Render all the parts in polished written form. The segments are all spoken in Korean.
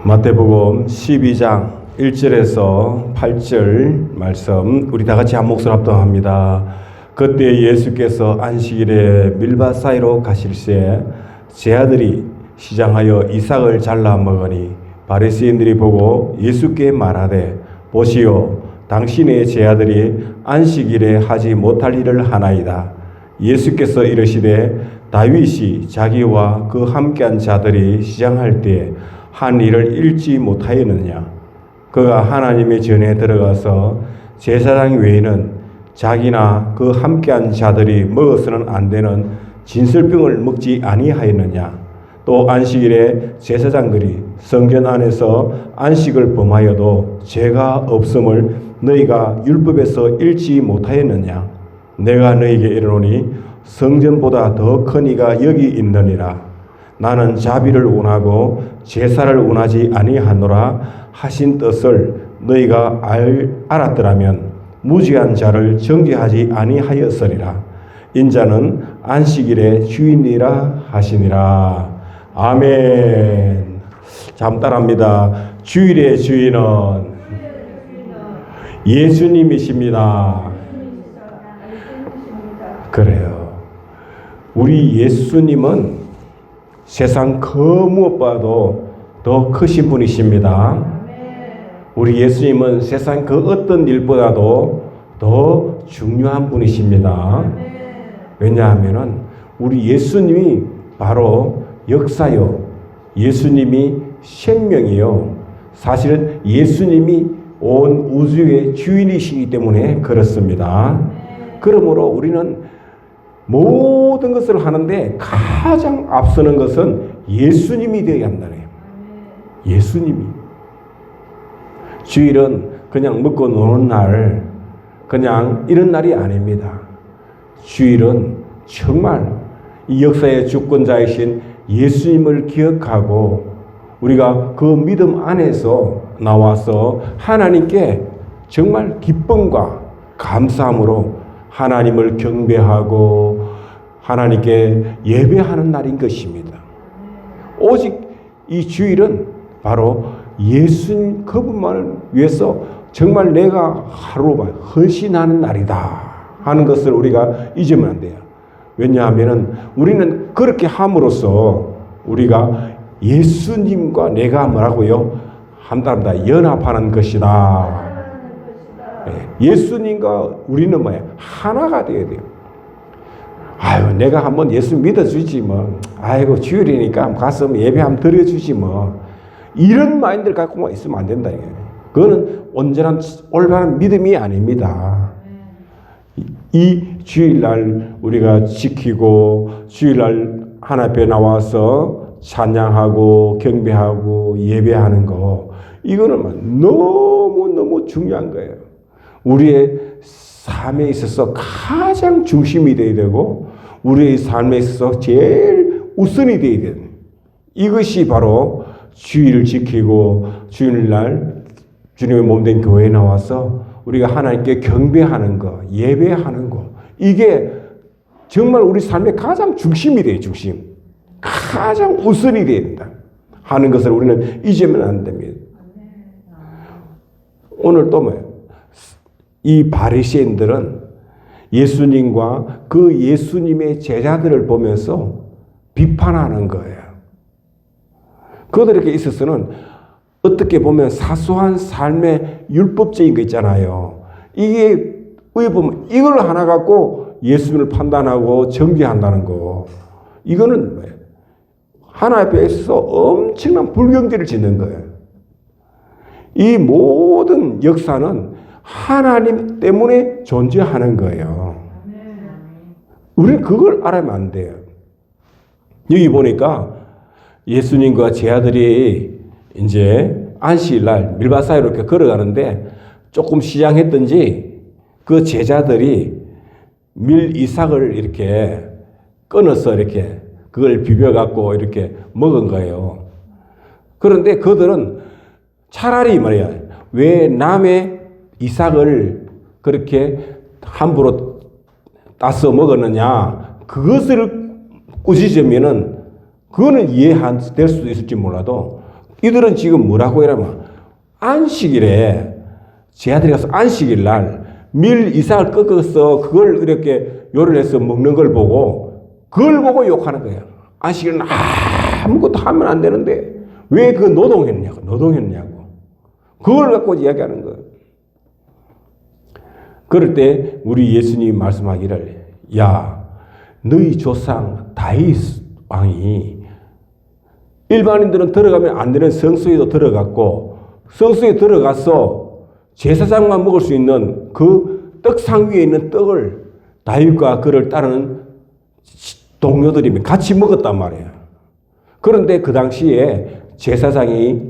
마태복음 12장 1절에서 8절 말씀 우리 다 같이 한 목소리 합동합니다. 그때 예수께서 안식일에 밀밭 사이로 가실새 제 아들이 시장하여 이삭을 잘라 먹으니 바리새인들이 보고 예수께 말하되 보시오 당신의 제 아들이 안식일에 하지 못할 일을 하나이다. 예수께서 이르시되 다윗이 자기와 그 함께한 자들이 시장할 때에 한 일을 잃지 못하였느냐. 그가 하나님의 전에 들어가서 제사장 외에는 자기나 그 함께한 자들이 먹어서는 안 되는 진설병을 먹지 아니하였느냐. 또 안식일에 제사장들이 성전 안에서 안식을 범하여도 죄가 없음을 너희가 율법에서 읽지 못하였느냐. 내가 너희에게 이르노니 성전보다 더 큰 이가 여기 있느니라. 나는 자비를 원하고 제사를 원하지 아니하노라 하신 뜻을 너희가 알았더라면 무지한 자를 정죄하지 아니하였으리라. 인자는 안식일의 주인이라 하시니라. 아멘. 잠 따라합니다. 주일의 주인은 예수님이십니다. 그래요. 우리 예수님은 세상 그 무엇보다도 더 크신 분이십니다. 우리 예수님은 세상 그 어떤 일보다도 더 중요한 분이십니다. 왜냐하면 우리 예수님이 바로 역사요. 예수님이 생명이요. 사실은 예수님이 온 우주의 주인이시기 때문에 그렇습니다. 그러므로 우리는 모든 것을 하는데 가장 앞서는 것은 예수님이 되어야 한다네요. 예수님이. 주일은 그냥 먹고 노는 날, 그냥 이런 날이 아닙니다. 주일은 정말 이 역사의 주권자이신 예수님을 기억하고 우리가 그 믿음 안에서 나와서 하나님께 정말 기쁨과 감사함으로 하나님을 경배하고 하나님께 예배하는 날인 것입니다. 오직 이 주일은 바로 예수님 그분만을 위해서 정말 내가 하루 헌신하는 날이다 하는 것을 우리가 잊으면 안 돼요. 왜냐하면 우리는 그렇게 함으로써 우리가 예수님과 내가 뭐라고요? 한답니다. 연합하는 것이다. 예수님과 우리는 뭐야? 하나가 되어야 돼요. 아유, 내가 한번 예수 믿어주지 뭐. 아이고, 주일이니까 가서 예배 한번 드려주지 뭐. 이런 마인드를 갖고만 있으면 안 된다. 그거는 온전한 올바른 믿음이 아닙니다. 이 주일날 우리가 지키고 주일날 하나님 앞에 나와서 찬양하고 경배하고 예배하는 거 이거는 너무너무 중요한 거예요. 우리의 삶에 있어서 가장 중심이 되어야 되고 우리의 삶에 있어서 제일 우선이 되어야 되는 이것이 바로 주일을 지키고 주일날 주님의 몸된 교회에 나와서 우리가 하나님께 경배하는 거, 예배하는 거 이게 정말 우리 삶의 가장 중심이 돼요. 중심. 가장 우선이 되어야 된다 하는 것을 우리는 잊으면 안 됩니다. 오늘 또 뭐예요? 이 바리새인들은 예수님과 그 예수님의 제자들을 보면서 비판하는 거예요. 그들에게 있어서는 어떻게 보면 사소한 삶의 율법적인 거 있잖아요. 이게 왜 보면 이걸 하나 갖고 예수님을 판단하고 정죄한다는 거. 이거는 뭐예요? 하나님 앞에 있어서 엄청난 불경지를 짓는 거예요. 이 모든 역사는 하나님 때문에 존재하는 거예요. 우리는 그걸 알아야만 안 돼요. 여기 보니까 예수님과 제 아들이 이제 안식일날 밀밭 사이로 이렇게 걸어가는데 조금 시장했던지 그 제자들이 밀 이삭을 이렇게 끊어서 이렇게 그걸 비벼갖고 이렇게 먹은 거예요. 그런데 그들은 차라리 말이야, 왜 남의 이삭을 그렇게 함부로 따서 먹었느냐, 그것을 꾸짖으면은 그거는 이해될 수도 있을지 몰라도 이들은 지금 뭐라고 해라면 안식일에 제 아들이 가서 안식일 날 밀 이삭을 꺾어서 그걸 이렇게 요리를 해서 먹는 걸 보고 그걸 보고 욕하는 거예요. 안식일은 아무것도 하면 안 되는데 왜 그 노동했냐고. 그걸 갖고 이야기하는 거예요. 그럴 때 우리 예수님이 말씀하기를 야 너희 조상 다윗 왕이 일반인들은 들어가면 안 되는 성소에도 들어갔고 성소에 들어가서 제사장만 먹을 수 있는 그 떡상 위에 있는 떡을 다윗과 그를 따르는 동료들이 같이 먹었단 말이에요. 그런데 그 당시에 제사장이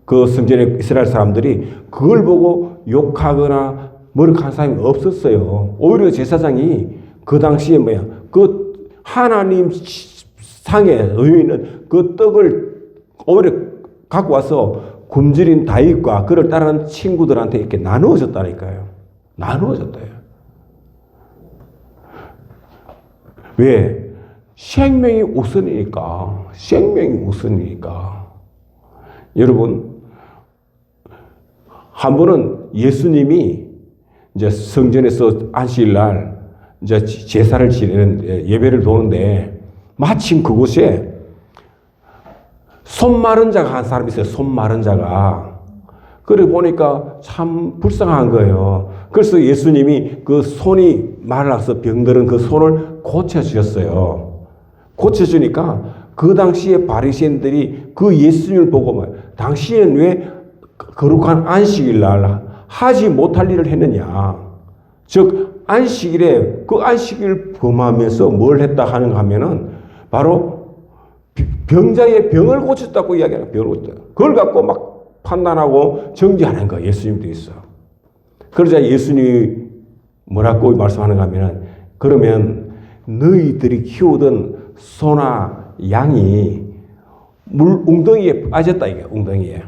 그 성전의 이스라엘 사람들이 그걸 보고 욕하거나 머쓱한 사람이 없었어요. 오히려 제사장이 그 당시에 그 하나님 상에 놓여 있는 그 떡을 오히려 갖고 와서 굶주린 다윗과 그를 따르는 친구들한테 이렇게 나누어 줬다니까요. 나누어 줬대요. 왜? 생명이 우선이니까. 생명이 우선이니까. 여러분, 한 번은 예수님이 이제 성전에서 안식일 날 이제 제사를 지내는 예배를 도는데 마침 그곳에 손 마른 자가 한 사람이 있어요. 손 마른 자가. 그래 보니까 참 불쌍한 거예요. 그래서 예수님이 그 손이 말라서 병들은 그 손을 고쳐주셨어요. 고쳐주니까 그 당시에 바리새인들이 그 예수님을 보고 당신은 왜 거룩한 안식일 날 하지 못할 일을 했느냐. 즉 안식일에 그 안식일을 범하면서 뭘 했다 하는가 하면은 바로 병자의 병을 고쳤다고 이야기하는 병을 고쳤다. 그걸 갖고 막 판단하고 정죄하는 거예요. 예수님도 있어. 그러자 예수님이 뭐라고 말씀하는가 하면은 그러면 너희들이 키우던 소나 양이 물 웅덩이에 빠졌다 이게 웅덩이에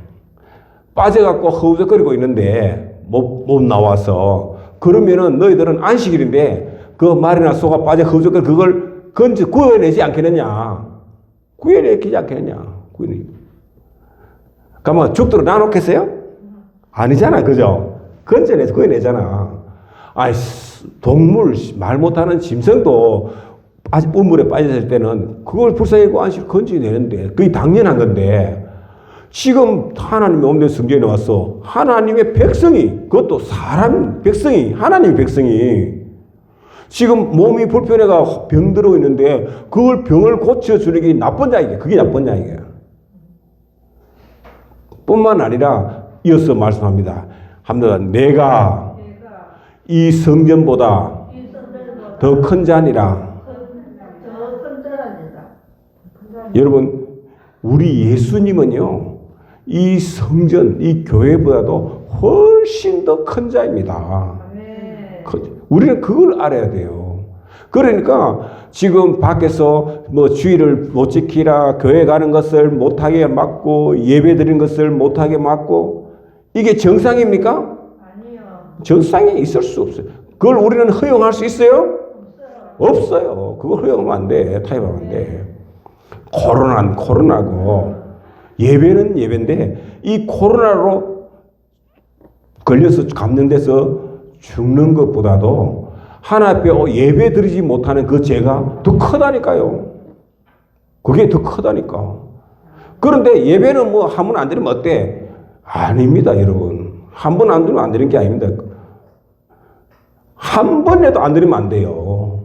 빠져갖고 허우적거리고 있는데 못 나와서 그러면은 너희들은 안식일인데 그 말이나 소가 빠져 허우적거리 그걸 구해내지 않겠느냐. 구해내지 않겠느냐. 그러면 죽도록 놔놓겠어요? 아니잖아. 그죠? 건져내서 구해내잖아. 아이, 동물, 말 못하는 짐승도 아직 우물에 빠졌을 때는 그걸 불쌍히고 안식을 건져내는데 그게 당연한 건데 지금 하나님의 없는 성전에 와서 하나님의 백성이 그것도 사람 백성이 하나님의 백성이 지금 몸이 불편해가 병들어 있는데 그걸 병을 고쳐주는 게 나쁜 자이게 그게 나쁜 자이게 뿐만 아니라 이어서 말씀합니다. 합니다. 내가 이 성전보다 더 큰 자니라. 여러분 우리 예수님은요 이 성전 이 교회보다도 훨씬 더 큰 자입니다. 우리는 그걸 알아야 돼요. 그러니까 지금 밖에서 뭐 주의를 못 지키라 교회 가는 것을 못하게 막고 예배 드리는 것을 못하게 막고 이게 정상입니까? 아니요. 정상이 있을 수 없어요. 그걸 우리는 허용할 수 있어요? 없어요. 그걸 허용하면 안 돼. 타협하면 안 돼. 코로나는 코로나고 예배는 예배인데 이 코로나로 걸려서 감염돼서 죽는 것보다도 하나 앞에 예배 드리지 못하는 그 죄가 더 크다니까요. 그게 더 크다니까. 그런데 예배는 뭐 한 번 안 드리면 어때? 아닙니다, 여러분. 한 번 안 드리면 안 되는 게 아닙니다. 한 번이라도 안 드리면 안 돼요.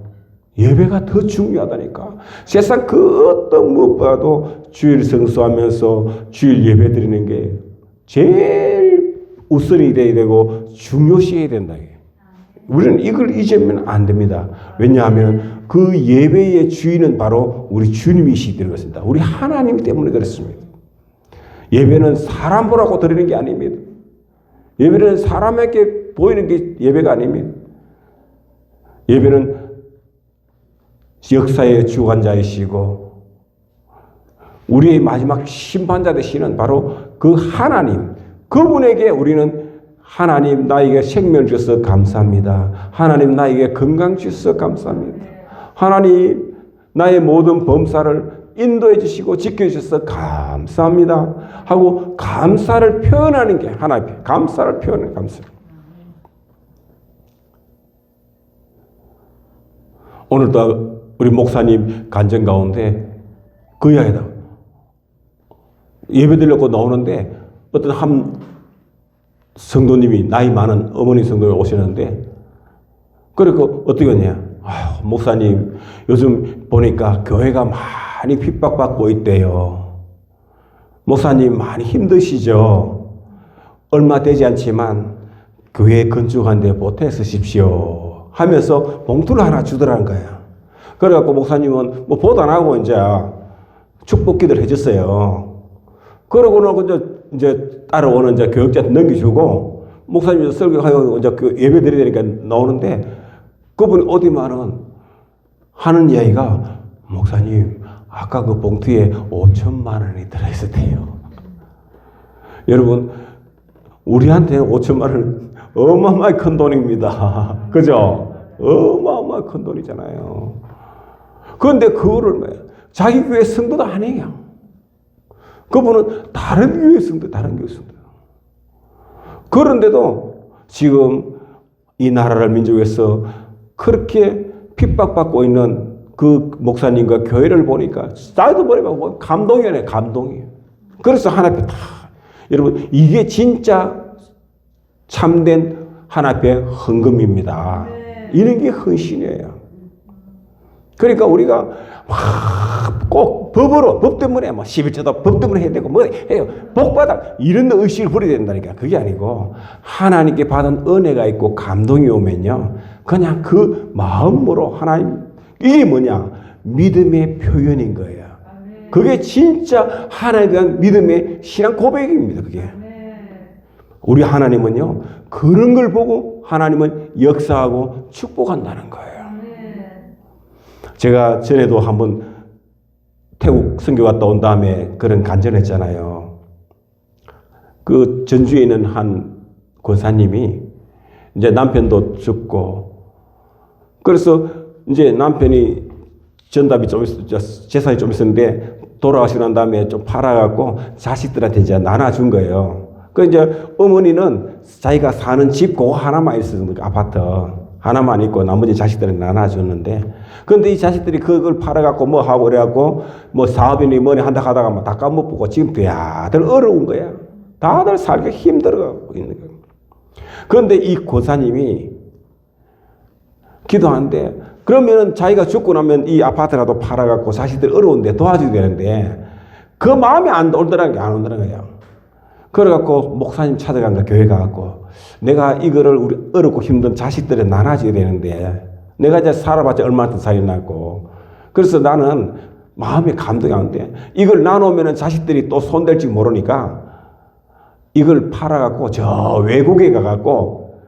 예배가 더 중요하다니까. 세상 그 어떤 무엇보다도 주일 성수하면서 주일 예배 드리는 게 제일 우선이 돼야 되고 중요시해야 된다. 우리는 이걸 잊으면 안 됩니다. 왜냐하면 그 예배의 주인은 바로 우리 주님이시기 것입니다. 우리 하나님 때문에 그렇습니다. 예배는 사람 보라고 드리는 게 아닙니다. 예배는 사람에게 보이는 게 예배가 아닙니다. 예배는 역사의 주관자이시고 우리의 마지막 심판자 되시는 바로 그 하나님, 그분에게 우리는 하나님 나에게 생명을 주셔서 감사합니다. 하나님 나에게 건강 주셔서 감사합니다. 하나님 나의 모든 범사를 인도해 주시고 지켜 주셔서 감사합니다 하고 감사를 표현하는 게 하나님, 감사를 표현하는 감사. 오늘도 우리 목사님 간증 가운데 그 이야기다. 예배 드리려고 나오는데 어떤 한 성도님이 나이 많은 어머니 성도가 오시는데 그리고 어떻게 하냐. 목사님 요즘 보니까 교회가 많이 핍박받고 있대요. 목사님 많이 힘드시죠. 얼마 되지 않지만 교회 건축하는데 보태 쓰십시오 하면서 봉투를 하나 주더라는 거야. 그래갖고 목사님은 뭐 보도 안 하고 이제 축복 기도를 해줬어요. 그러고는 이제 따라오는 이제 교육자한테 넘겨주고 목사님 설교하고 이제 예배 드려야 되니까 나오는데 그분이 어디만은 하는 이야기가 목사님 아까 그 봉투에 5천만 원이 들어있었대요. 여러분 우리한테는 5천만 원 어마어마하게 큰 돈입니다. 그죠? 어마어마하게 큰 돈이잖아요. 그런데 그거를 자기 교회 성도도 아니에요. 그분은 다른 교회 성도. 그런데도 지금 이 나라를 민족에서 그렇게 핍박받고 있는 그 목사님과 교회를 보니까 나도 보니까 감동이네, 감동이에요. 그래서 하나님 다 여러분 이게 진짜 참된 하나님의 헌금입니다. 이런 게 헌신이에요. 그러니까 우리가 꼭 법 때문에 11조도 법 때문에 해야 되고 뭐 해요. 복받아 이런 의식을 부려야 된다니까. 그게 아니고 하나님께 받은 은혜가 있고 감동이 오면요. 그냥 그 마음으로 하나님 이게 뭐냐? 믿음의 표현인 거예요. 그게 진짜 하나님에 대한 믿음의 신앙 고백입니다. 그게. 우리 하나님은요. 그런 걸 보고 하나님은 역사하고 축복한다는 거예요. 제가 전에도 한번 태국 선교 갔다 온 다음에 그런 간증했잖아요. 그 전주에 있는 한 권사님이 이제 남편도 죽고 그래서 이제 남편이 전답이 좀 재산이 좀 있었는데 돌아가시고 난 다음에 좀 팔아갖고 자식들한테 이제 나눠준 거예요. 그 이제 어머니는 자기가 사는 집 그거 하나만 있었는데 아파트 하나만 있고 나머지 자식들은 나눠줬는데 그런데 이 자식들이 그걸 팔아갖고 뭐 하고 그래갖고 뭐 사업이니 뭐니 한다 하다가 막 다 까먹고 지금 다들 어려운 거야. 다들 살기 힘들어가고 있는 거야. 그런데 이 고사님이 기도하는데 그러면은 자기가 죽고 나면 이 아파트라도 팔아갖고 자식들 어려운데 도와줘야 되는데 그 마음이 안 온다는 거야. 그래갖고 목사님 찾아간 거 교회 가갖고 내가 이거를 우리 어렵고 힘든 자식들에 나눠줘야 되는데 내가 이제 살아봤자 얼마나 살이나고 그래서 나는 마음이 감동이 안 돼. 이걸 나누면은 자식들이 또 손댈지 모르니까 이걸 팔아갖고 저 외국에 가갖고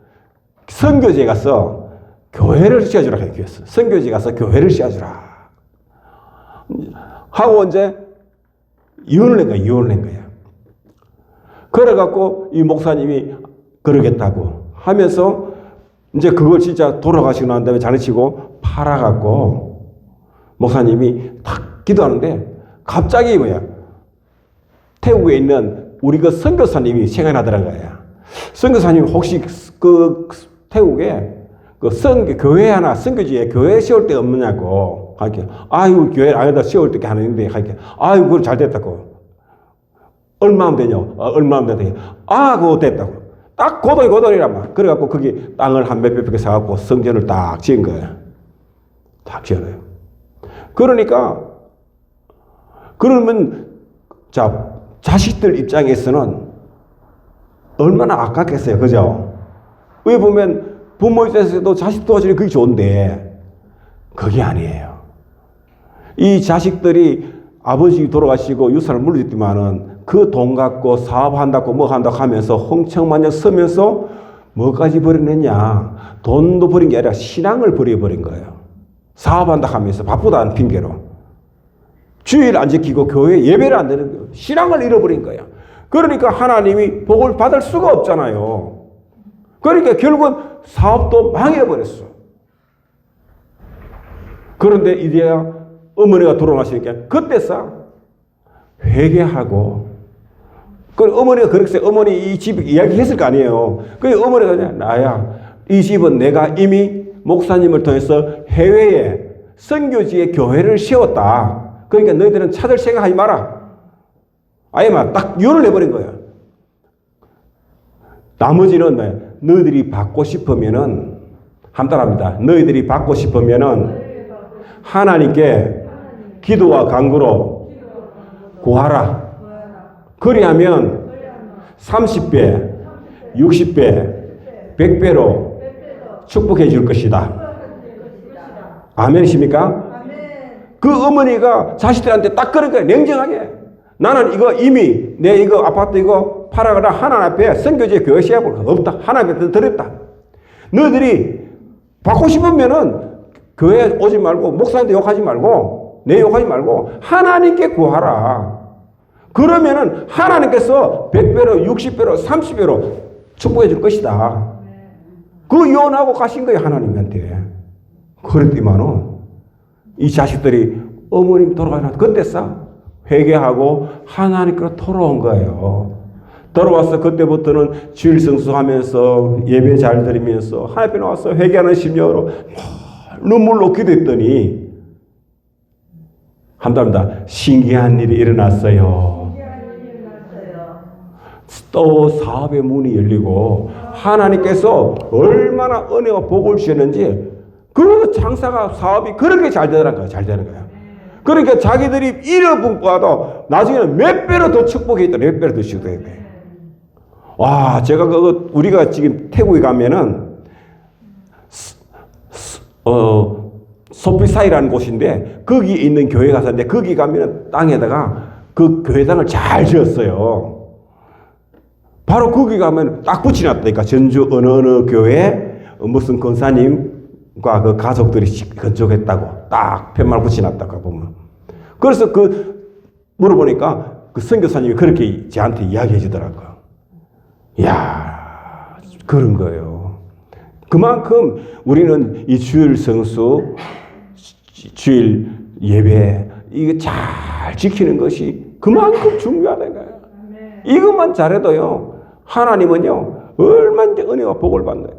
선교지에 가서 교회를 씌워주라 했어. 선교지에 가서 교회를 씌워주라 하고 이제 이혼을 낸 거야. 그래갖고 이 목사님이 그러겠다고 하면서 이제 그걸 진짜 돌아가시고 난 다음에 장난치고 팔아갖고 목사님이 탁 기도하는데 갑자기 태국에 있는 우리 그 선교사님이 생각나더란 거야. 선교사님 혹시 그 태국에 그 교회 하나 선교지에 교회 세울 데 없느냐고 하니까 아유 교회 안에다 세울 때 하는데 하니까 아유 그걸 잘 됐다고. 얼마면 되냐? 얼마면 되냐? 그거 됐다고. 딱 고돌이란 말. 그래갖고 거기 땅을 한 몇백 평 사갖고 성전을 딱 지은 거야. 딱 지어놔요. 그러면 자식들 입장에서는 얼마나 아깝겠어요. 그죠? 왜 보면 부모 입장에서도 자식 도와주는 그게 좋은데 그게 아니에요. 이 자식들이 아버지 돌아가시고 유산을 물려줬지만은 그 돈 갖고 사업한다고 뭐 한다고 하면서 흥청만장 서면서 뭐까지 버렸느냐. 돈도 버린 게 아니라 신앙을 버려버린 거예요. 사업한다 하면서 바쁘다는 핑계로. 주일 안 지키고 교회 예배를 안 드는 거예요. 신앙을 잃어버린 거예요. 그러니까 하나님이 복을 받을 수가 없잖아요. 그러니까 결국은 사업도 망해버렸어. 그런데 이제야 어머니가 돌아가시니까 그때서 회개하고 그 어머니가 그렇게 어머니 이 집 이야기했을 거 아니에요. 그 어머니가 그냥 나야 이 집은 내가 이미 목사님을 통해서 해외에 선교지에 교회를 세웠다. 그러니까 너희들은 찾을 생각하지 마라. 아예 막 딱 요를 내버린 거예요. 나머지는 뭐야? 너희들이 받고 싶으면은 함따랍니다. 너희들이 받고 싶으면은 하나님께 기도와 간구로 구하라. 그리하면 30배, 60배, 100배로 축복해 줄 것이다. 아멘이십니까? 그 어머니가 자식들한테 딱 그런 거예요. 냉정하게. 나는 이거 이미 내 이거 아파트 이거 팔아가라 하나님 앞에 선교지에 교회 세워볼 거 없다. 하나님 앞에 드렸다. 너희들이 받고 싶으면은 교회 오지 말고 목사한테 욕하지 말고 내 욕하지 말고 하나님께 구하라. 그러면은 하나님께서 100배로 60배로 30배로 축복해 줄 것이다. 그 요원하고 가신 거예요. 하나님한테. 그랬더니만은 이 자식들이 어머님 돌아가시나 그때서 회개하고 하나님께로 돌아온 거예요. 돌아와서 그때부터는 주일 성수하면서 예배 잘 드리면서 하나님 앞에 나와서 회개하는 심령으로 눈물로 기도했더니 한답니다. 신기한 일이 일어났어요. 또 사업의 문이 열리고 하나님께서 얼마나 은혜와 복을 주셨는지 그 장사가 사업이 그렇게 잘 되는 거예요. 잘 되는 거예요. 그러니까 자기들이 잃어본거도 나중에는 몇 배로 더 축복해 있다. 몇 배로 더 축복해 있다. 와, 제가 우리가 지금 태국에 가면은 소피사이라는 곳인데 거기 있는 교회 가서인데 거기 가면은 땅에다가 그 교회당을 잘 지었어요. 바로 거기 가면 딱 붙여놨다니까. 전주 어느 교회 무슨 권사님과 그 가족들이 건축했다고 딱 편말 붙여놨다고 보면. 그래서 물어보니까 그 선교사님이 그렇게 저한테 이야기해 주더라고요. 이야, 그런 거예요. 그만큼 우리는 이 주일 성수, 주일 예배, 이거 잘 지키는 것이 그만큼 중요하다는 거예요. 이것만 잘해도요, 하나님은요, 얼마나 은혜와 복을 받나요?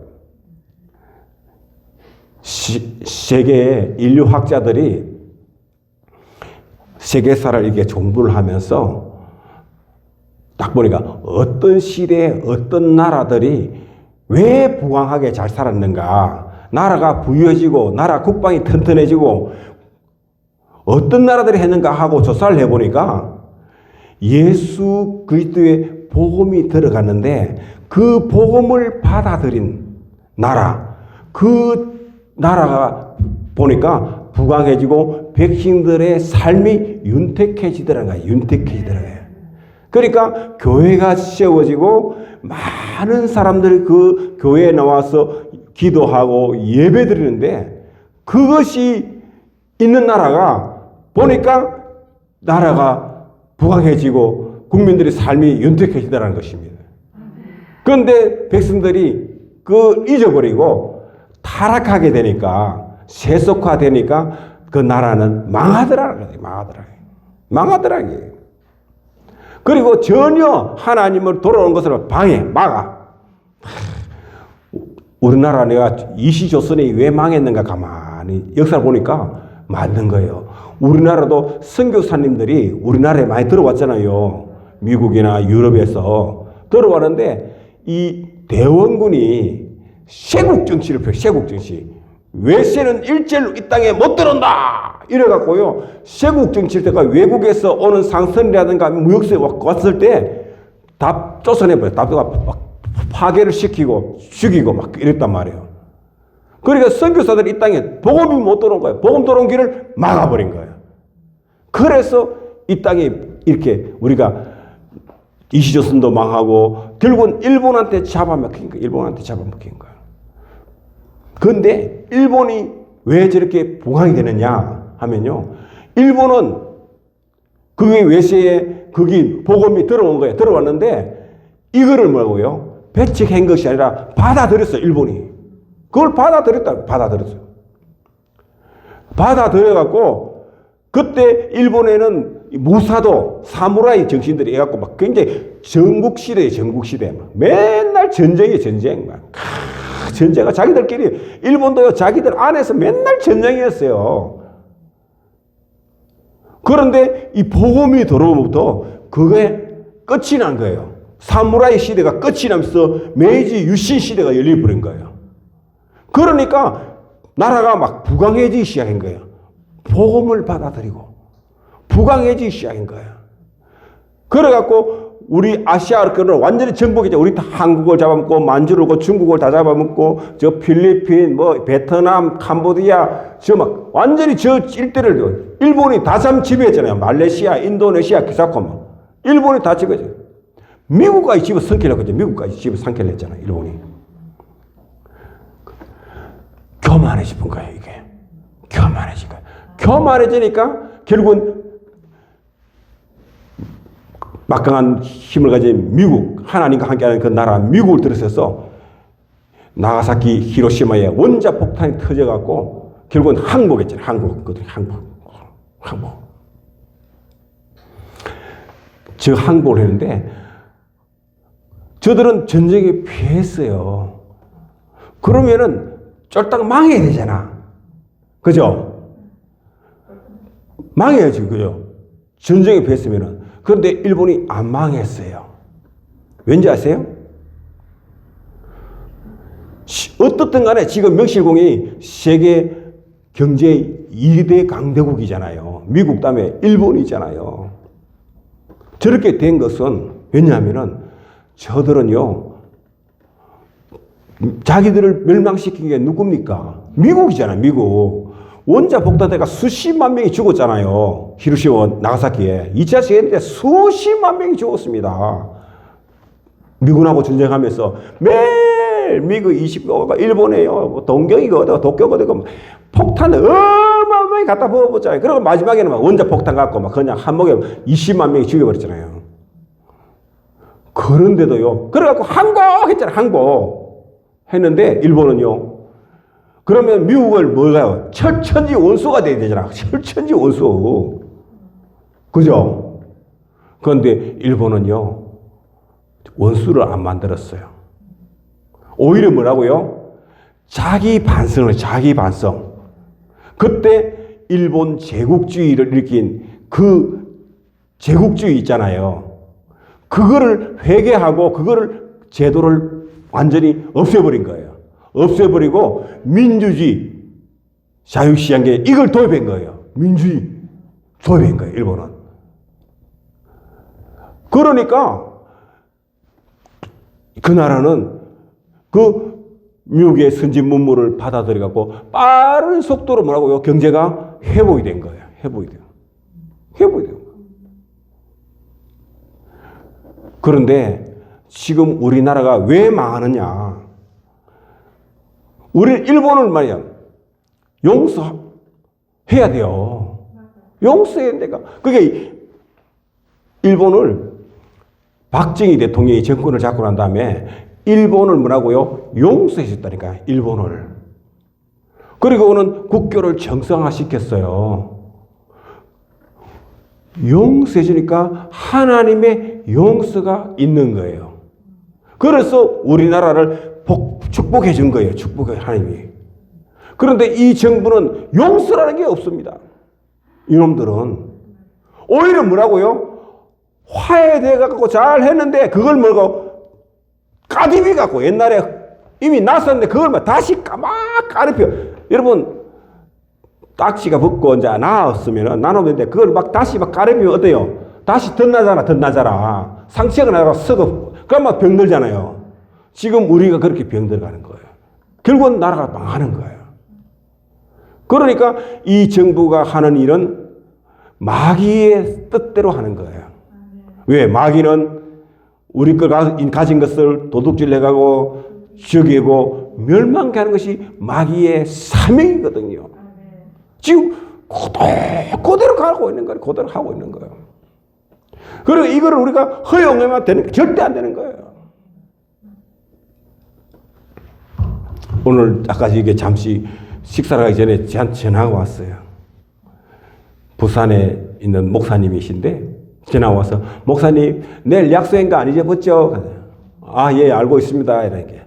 세계 인류학자들이 세계사를 이렇게 정부를 하면서 딱 보니까 어떤 시대에 어떤 나라들이 왜 부강하게 잘 살았는가, 나라가 부유해지고 나라 국방이 튼튼해지고 어떤 나라들이 했는가 하고 조사를 해보니까 예수 그리스도의 복음이 들어갔는데 그 복음을 받아들인 나라, 그 나라가 보니까 부강해지고 백성들의 삶이 윤택해지더라는 거예요. 윤택해지더라는 거예요. 그러니까 교회가 세워지고 많은 사람들이 그 교회에 나와서 기도하고 예배 드리는데 그것이 있는 나라가 보니까 나라가 부강해지고 국민들의 삶이 윤택해지더라는 것입니다. 그런데 백성들이 잊어버리고 타락하게 되니까 세속화되니까 그 나라는 망하더라는 거예요. 망하더라고요. 그리고 전혀 하나님을 돌아오는 것을 막아. 우리나라 내가 이시조선이 왜 망했는가 가만히 역사를 보니까 맞는 거예요. 우리나라도 선교사님들이 우리나라에 많이 들어왔잖아요. 미국이나 유럽에서 들어왔는데 이 대원군이 쇄국 정치를 펴요. 쇄국 정치. 외세는 일절로 이 땅에 못 들어온다 이래갖고요, 쇄국 정치일 때가 외국에서 오는 상선이라든가 무역수에 왔을 때 다 쫓아내버려요. 다 막 파괴를 시키고 죽이고 막 이랬단 말이에요. 그러니까 선교사들이 이 땅에 복음이 못 들어온 거예요. 복음 들어온 길을 막아버린 거예요. 그래서 이 땅에 이렇게 우리가 이시조선도 망하고 결국은 일본한테 잡아먹힌 거예요. 일본한테 잡아먹힌 거예요. 그런데 일본이 왜 저렇게 부강이 되느냐 하면요, 일본은 그게 외세에 거기 복음이 들어온 거예요. 들어왔는데 이거를 뭐라고요? 배척한 것이 아니라 받아들였어요. 일본이 그걸 받아들였어요. 받아들여갖고 그때 일본에는 무사도 사무라이 정신들이 해갖고 막 굉장히 전국시대에 전국시대 막 맨날 전쟁이 전쟁 막 전쟁가 자기들끼리 일본도요 자기들 안에서 맨날 전쟁이었어요. 그런데 이 복음이 들어오면부터 그게 끝이 난 거예요. 사무라이 시대가 끝이 나면서 메이지 유신 시대가 열려버린 거예요. 그러니까 나라가 막 부강해지기 시작한 거예요. 복음을 받아들이고 부강해지기 시작한 거예요. 그래갖고 우리 아시아권은 완전히 정복이죠. 우리 다 한국을 잡아먹고 만주르고 중국을 다 잡아먹고 저 필리핀 뭐 베트남 캄보디아 저 막 완전히 저 일대를 일본이 다 지배했잖아요. 말레이시아 인도네시아 기사코 막 일본이 다 지배했죠. 미국까지 집어 삼키려고 했죠. 미국까지 집어 삼키려 했잖아요. 일본이. 교만해진 거예요. 이게. 교만해진 거예요. 교만해지니까 결국은 막강한 힘을 가진 미국, 하나님과 함께하는 그 나라 미국을 들어서서 나가사키 히로시마에 원자 폭탄이 터져갖고 결국은 항복했잖아요. 항복. 저 항복을 했는데 저들은 전쟁에 피했어요. 그러면은 쫄딱 망해야 되잖아. 그죠? 망해야지, 그죠? 전쟁에 피했으면은. 그런데 일본이 안 망했어요. 왠지 아세요? 어떻든 간에 지금 명실공히 세계 경제 2대 강대국이잖아요. 미국 다음에 일본이잖아요. 저렇게 된 것은 왜냐하면은 저들은요, 자기들을 멸망시킨 게 누굽니까? 미국이잖아요, 미국. 원자 폭탄대가 수십만 명이 죽었잖아요. 히로시마, 나가사키에. 2차 세계대전 때 수십만 명이 죽었습니다. 미군하고 전쟁하면서 매일 미국 20가 일본에요. 동경이고 어디고 도쿄고 어디고 폭탄을 어마어마하게 갖다 부어봤잖아요. 그리고 마지막에는 막 원자 폭탄 갖고 막 그냥 한목에 20만 명이 죽여버렸잖아요. 그런데도요. 그래갖고 항복했잖아요. 항복. 했는데 일본은요. 그러면 미국을 뭐가요? 철천지 원수가 돼야 되잖아. 철천지 원수. 그죠? 그런데 일본은요. 원수를 안 만들었어요. 오히려 뭐라고요? 자기 반성을, 자기 반성. 그때 일본 제국주의를 일으킨 그 제국주의 있잖아요. 그거를 회개하고 그거를 제도를 완전히 없애버린 거예요. 없애버리고 민주주의, 자유시장계 이걸 도입한 거예요. 민주주의 도입한 거예요. 일본은. 그러니까 그 나라는 그 미국의 선진 문물을 받아들여갖고 빠른 속도로 뭐라고요? 경제가 회복이 된 거예요. 회복이 돼요. 회복이 돼요. 그런데 지금 우리나라가 왜 망하느냐? 우리 일본을 말이야 용서해야 돼요. 용서해야 돼가. 그게 일본을 박정희 대통령이 정권을 잡고 난 다음에 일본을 뭐라고요? 용서해 줬다니까. 일본을. 그리고는 국교를 정상화시켰어요. 용서해 주니까 하나님의 용서가 있는 거예요. 그래서 우리나라를 축복해 준 거예요. 축복해 하나님이. 그런데 이 정부는 용서라는 게 없습니다. 이놈들은. 오히려 뭐라고요? 화해돼 갖고 잘 했는데 그걸 뭐고 까디비 갖고 옛날에 이미 났었는데 그걸 막 다시 까막 까르펴. 여러분 딱지가 붙고 이제 나왔으면은 나눴는데 그걸 막 다시 막 까르피면 어때요? 다시 덧나잖아. 상처가 나가 썩어. 그럼 막 병들잖아요. 지금 우리가 그렇게 병들어가는 거예요. 결국은 나라가 망하는 거예요. 그러니까 이 정부가 하는 일은 마귀의 뜻대로 하는 거예요. 왜? 마귀는 우리 걸 가진 것을 도둑질 해가고 죽이고 멸망케 하는 것이 마귀의 사명이거든요. 지금 그대로 가고 있는 거예요. 그대로 하고 있는 거예요. 그리고 이거를 우리가 허용하면 되는, 절대 안 되는 거예요. 오늘 아까 이게 잠시 식사를 하기 전에 저한테 전화가 왔어요. 부산에 있는 목사님이신데 지나와서 목사님 내일 약속인가 안 잊어봤죠? 아, 예, 알고 있습니다. 이렇게.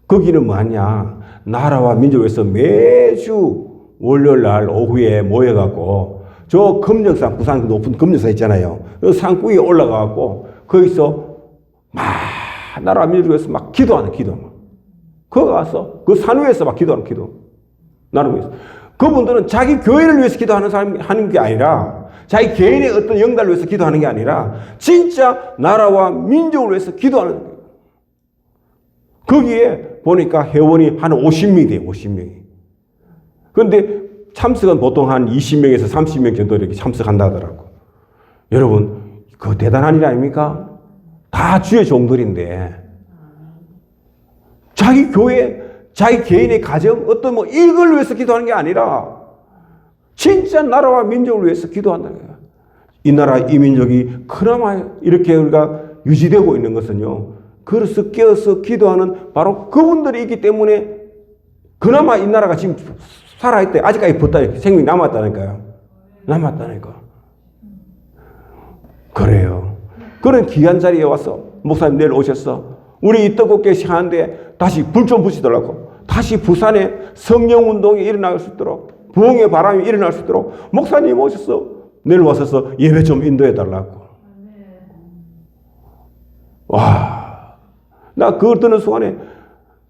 거기는 뭐하냐? 나라와 민족을 위해서 매주 월요일 날 오후에 모여갖고 저 금정산, 부산 높은 금정산 있잖아요. 그 산구에 올라가갖고 거기서 막 나라와 민족을 위해서 막 기도하는 기도. 거기 가서 그 산 위에서 막 기도하는 기도. 나를 위해서. 그분들은 자기 교회를 위해서 기도하는 사람이 하는 게 아니라 자기 개인의 어떤 영달을 위해서 기도하는 게 아니라 진짜 나라와 민족을 위해서 기도하는 거예요. 거기에 보니까 회원이 한 50명이 돼요. 50명이. 그런데 참석은 보통 한 20명에서 30명 정도 이렇게 참석한다 하더라고. 여러분, 그거 대단한 일 아닙니까? 다 주의 종들인데 자기 교회, 자기 개인의 가정, 어떤 뭐 이걸 위해서 기도하는 게 아니라 진짜 나라와 민족을 위해서 기도한다는 거예요. 이 나라, 이 민족이 그나마 이렇게 우리가 유지되고 있는 것은요. 그래서 깨어서 기도하는 바로 그분들이 있기 때문에 그나마 이 나라가 지금 살아있대. 아직까지 붙다. 생명이 남았다니까요. 남았다니까. 그래요. 그런 귀한 자리에 와서 목사님 내일 오셨어. 우리 이 떡국계 시간인데 다시 불 좀 붙이더라고. 다시 부산에 성령운동이 일어날 수 있도록 부흥의 바람이 일어날 수 있도록 목사님 오셨어. 내일 와서 예배 좀 인도해달라고. 와, 나 그걸 듣는 순간에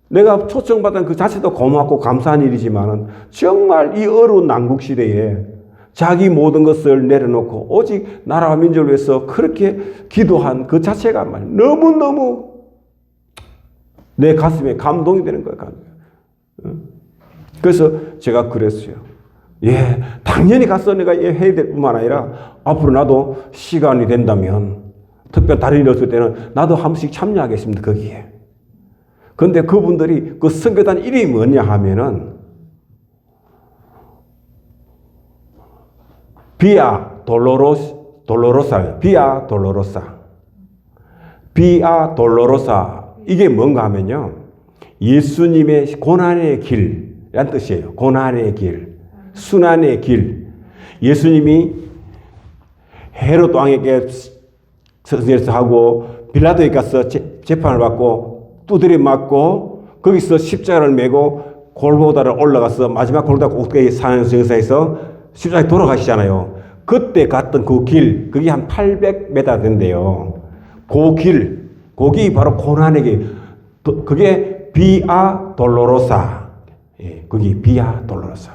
내가 초청받은 그 자체도 고맙고 감사한 일이지만은 정말 이 어려운 난국시대에 자기 모든 것을 내려놓고 오직 나라와 민족을 위해서 그렇게 기도한 그 자체가 너무너무 내 가슴에 감동이 되는 거예요. 그래서 제가 그랬어요. 예, 당연히 가서 내가 해야 될 뿐만 아니라 앞으로 나도 시간이 된다면 특별 다른 일이 없을 때는 나도 한 번씩 참여하겠습니다. 거기에. 그런데 그분들이 그 선교단 이름이 뭐냐 하면은 비아 돌로로사 비아 돌로로사 이게 뭔가 하면요 예수님의 고난의 길이란 뜻이에요. 고난의 길, 순환의 길. 예수님이 헤롯 왕에게 선생에서 하고 빌라도에 가서 재판을 받고 두드려 맞고 거기서 십자가를 메고 골고다를 올라가서 마지막 골고다 꼭대기 사는 정사에서 십자가에 돌아가시잖아요. 그때 갔던 그 길, 그게 한 800m 된대요. 그 길, 거기 바로 고난의 길. 그게 비아 돌로로사. 예, 거기 비아 돌로로사.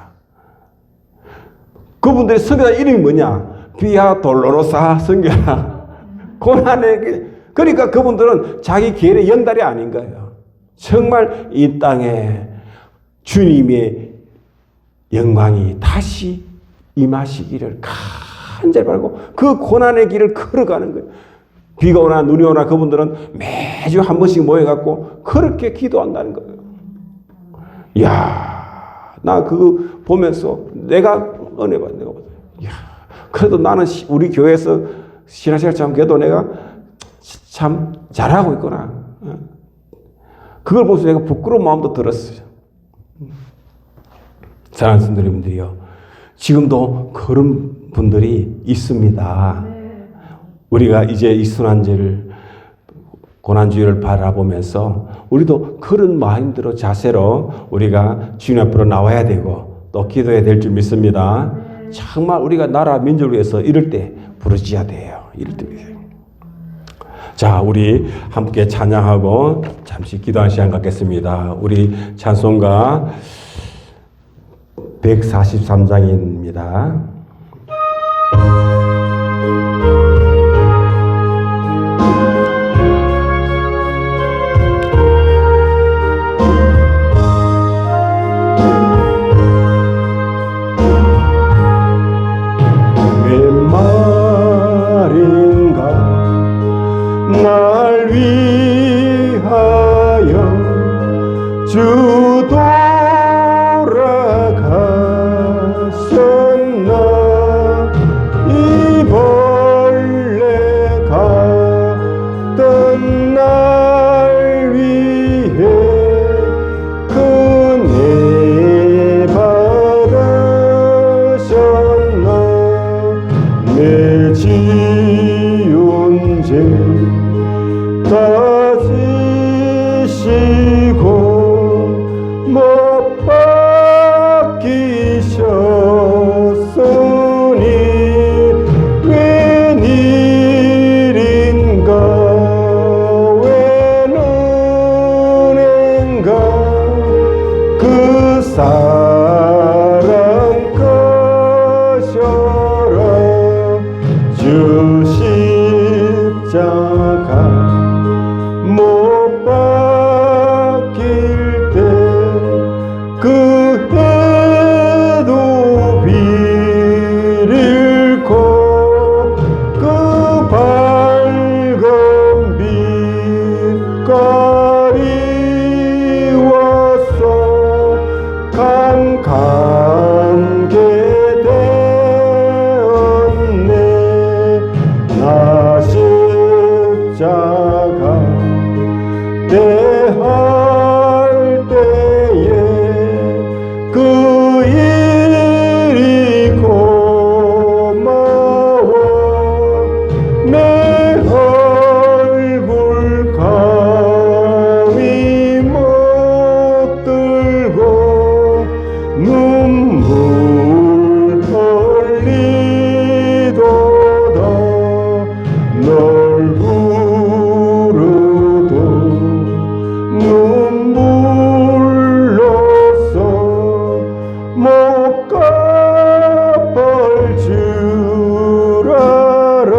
그분들의 선교사 이름이 뭐냐? 비아 돌로로사 선교사. 고난의 길. 그러니까 그분들은 자기 길의 연달이 아닌 거예요. 정말 이 땅에 주님의 영광이 다시 임하시기를 간절히 바라고 그 고난의 길을 걸어가는 거예요. 비가 오나 눈이 오나 그분들은 매주 한 번씩 모여갖고 그렇게 기도한다는 거예요. 이야, 나 그거 보면서 내가 은혜 받는 거. 이야, 그래도 나는 우리 교회에서 신앙생활 참 그래도 내가 참 잘하고 있구나. 그걸 보면서 내가 부끄러운 마음도 들었어요. 사랑하는 성도님들이요. 지금도 그런 분들이 있습니다. 우리가 이제 이 순환제를 고난주의를 바라보면서 우리도 그런 마인드로 자세로 우리가 주님 앞으로 나와야 되고 또 기도해야 될 줄 믿습니다. 정말 우리가 나라 민족을 위해서 이럴 때 부르짖어야 돼요. 이럴 때. 자, 우리 함께 찬양하고 잠시 기도하는 시간 갖겠습니다. 우리 찬송가 143장입니다. 날 위하여 주 돌아가셨나 이 벌레 같던 날 위해 은혜 받으셨나 십자가 못 박힐 때 그 해도 비ril고 그 밝은 빛깔이 와서 강간게 되었네. 나 십자가 대할 때에 그 일이 고마워 내 얼굴 가위 못 들고 눈물 흘리도다 널 부르도 눈물로서 못 갚을 줄 알아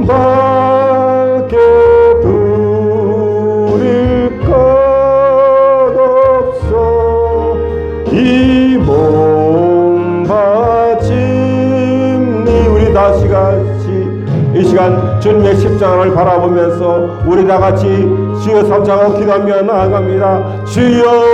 몸밖에 두릴 것 없어 이 몸바짐니 우리 다시 같이 이 시간 주님의 십자가를 바라보면서 우리 다 같이 주여 삼창하고 기도하며 나아갑니다. 주여